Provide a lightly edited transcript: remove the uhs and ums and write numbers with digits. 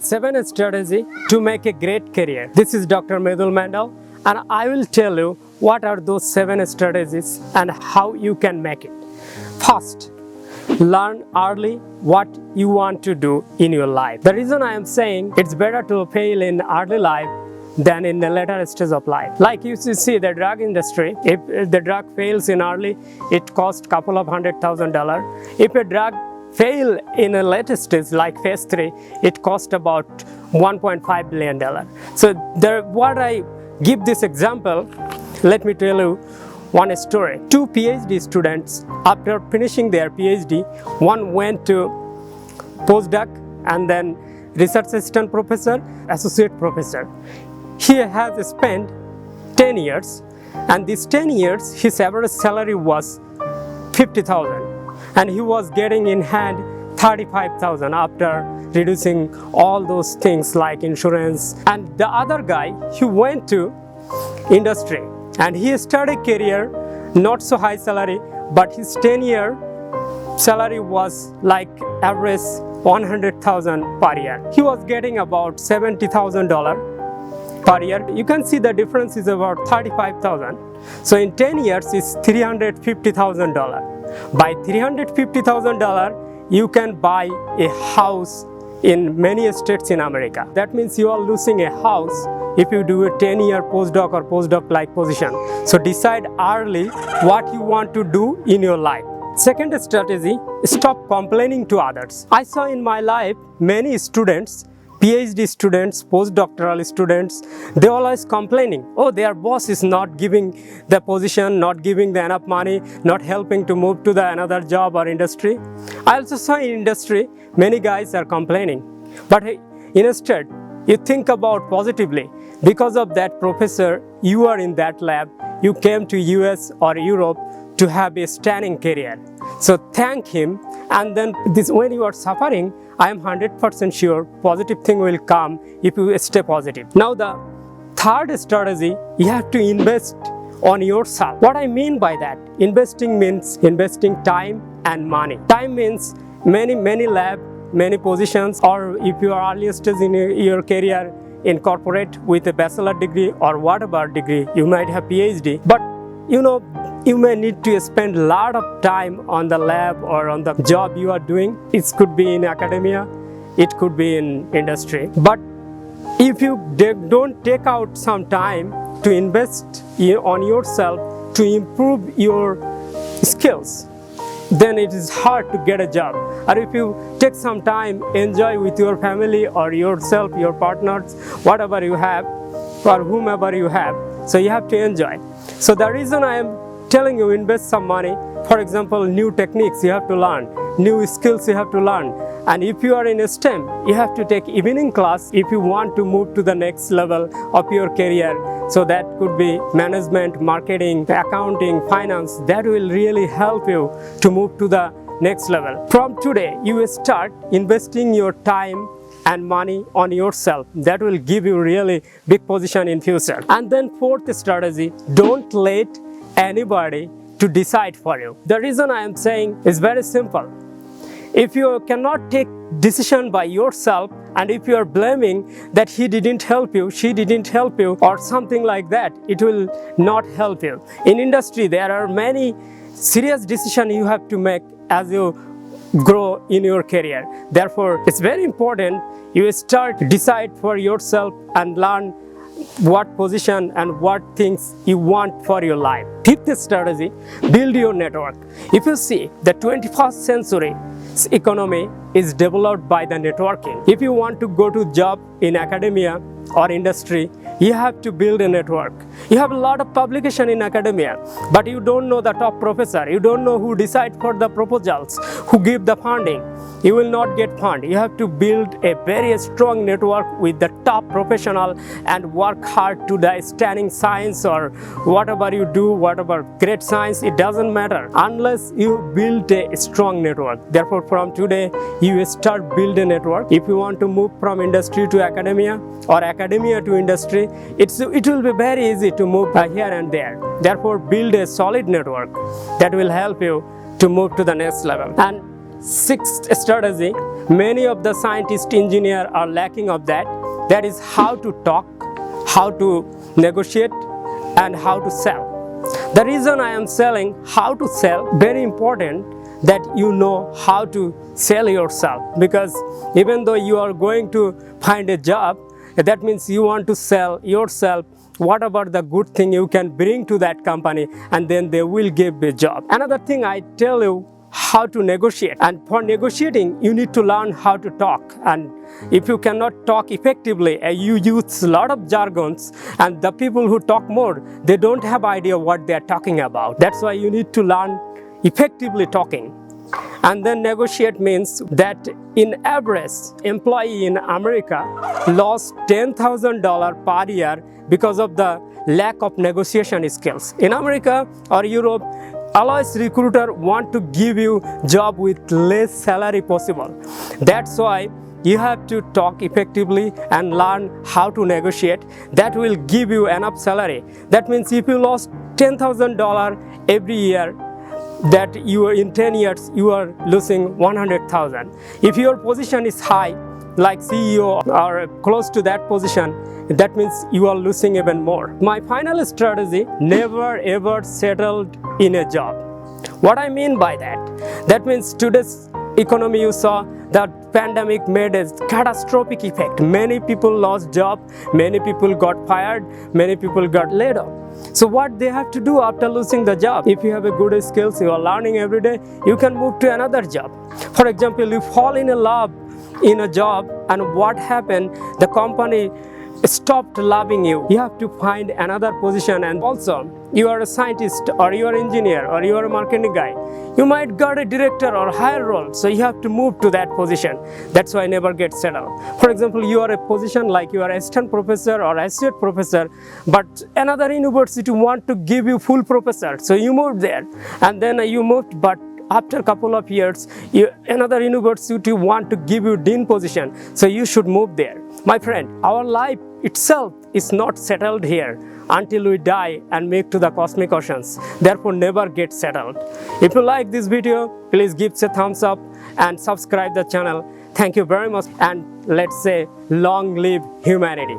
7 strategy to make a great career. This is Dr. Mridul Mandal, and I will tell you what are those 7 strategies and how you can make it. First, learn early what you want to do in your life. The reason I am saying it's better to fail in early life than in the later stage of life. Like you see the drug industry, if the drug fails in early, it costs couple of $100,000. If a drug fail in a later stage like phase 3, it cost about $1.5 billion. So what I give this example, let me tell you one story. 2 PhD students, after finishing their PhD, one went to postdoc and then research assistant professor, associate professor. He has spent 10 years, and these 10 years his average salary was 50,000, and he was getting in hand 35,000 after reducing all those things like insurance. And the other guy, he went to industry and he started career, not so high salary, but his 10-year salary was like average 100,000 per year. He was getting about $70,000 per year. You can see the difference is about 35,000. So in 10 years it's $350,000. By $350,000 you can buy a house in many states in America. That means you are losing a house if you do a 10-year postdoc or postdoc-like position. So decide early what you want to do in your life. Second strategy, stop complaining to others. I saw in my life many students, PhD students, postdoctoral students, they always complaining, oh, their boss is not giving the position, not giving the enough money, not helping to move to the another job or industry. I also saw in industry, many guys are complaining. But instead, you think about positively. Because of that professor, you are in that lab, you came to US or Europe to have a standing career. So thank him, and then when you are suffering, I am 100% sure positive thing will come if you stay positive. Now the third strategy, you have to invest on yourself. What I mean by that, investing means investing time and money. Time means many lab, many positions, or if you are early stage in your career in corporate with a bachelor degree or whatever degree, you might have PhD, but you may need to spend a lot of time on the lab or on the job you are doing. It could be in academia, it could be in industry. But if you don't take out some time to invest on yourself to improve your skills, then it is hard to get a job. Or if you take some time, enjoy with your family or yourself, your partners, whatever you have, or whomever you have. So you have to enjoy. So the reason I am telling you invest some money, for example, new techniques you have to learn, new skills you have to learn. And if you are in a STEM, you have to take evening class if you want to move to the next level of your career. So that could be management, marketing, accounting, finance. That will really help you to move to the next level. From today, you will start investing your time and money on yourself. That will give you really big position in future. And then fourth strategy, don't let anybody to decide for you. The reason I am saying is very simple. If you cannot take decision by yourself, and if you are blaming that he didn't help you, she didn't help you, or something like that, it will not help you. In industry, there are many serious decisions you have to make as you grow in your career. Therefore, it's very important you decide for yourself and learn what position and what things you want for your life. Fifth strategy, build your network. If you see, the 21st century economy is developed by the networking. If you want to go to job in academia or industry, you have to build a network. You have a lot of publication in academia, but you don't know the top professor. You don't know who decide for the proposals, who give the funding. You will not get fund. You have to build a very strong network with the top professional and work hard to the standing science or whatever you do, whatever great science, it doesn't matter unless you build a strong network. Therefore, from today, you start build a network. If you want to move from industry to academia or academia to industry, it will be very easy to move here and there. Therefore, build a solid network that will help you to move to the next level. And sixth strategy, many of the scientists, engineers are lacking of that. That is how to talk, how to negotiate, and how to sell. The reason I am selling how to sell, very important that you know how to sell yourself, because even though you are going to find a job, that means you want to sell yourself. What about the good thing you can bring to that company, and then they will give a job. Another thing I tell you, how to negotiate. And for negotiating, you need to learn how to talk. And if you cannot talk effectively, you use a lot of jargons, and the people who talk more, they don't have idea what they are talking about. That's why you need to learn effectively talking. And then negotiate means that in average, employee in America lost $10,000 per year because of the lack of negotiation skills. In America or Europe, always recruiter want to give you job with less salary possible. That's why you have to talk effectively and learn how to negotiate. That will give you enough salary. That means if you lost $10,000 every year, that you are in 10 years you are losing 100,000. If your position is high, like CEO or close to that position, that means you are losing even more. My final strategy, never ever settled in a job. What I mean by that? That means today's economy, you saw that pandemic made a catastrophic effect. Many people lost job, many people got fired, many people got laid off. So what they have to do after losing the job? If you have a good skills, you are learning every day, you can move to another job. For example, you fall in love in a job, and what happened? The company stopped loving you. You have to find another position. And also, you are a scientist or you are an engineer or you are a marketing guy. You might get a director or higher role, so you have to move to that position. That's why I never get settled. For example, you are a position like you are assistant professor or associate professor, but another university want to give you full professor, so you moved there, and then you moved, but after a couple of years, another university want to give you dean position, so you should move there. My friend, our life itself is not settled here until we die and make to the cosmic oceans. Therefore, never get settled. If you like this video, please give a thumbs up and subscribe the channel. Thank you very much, and let's say long live humanity.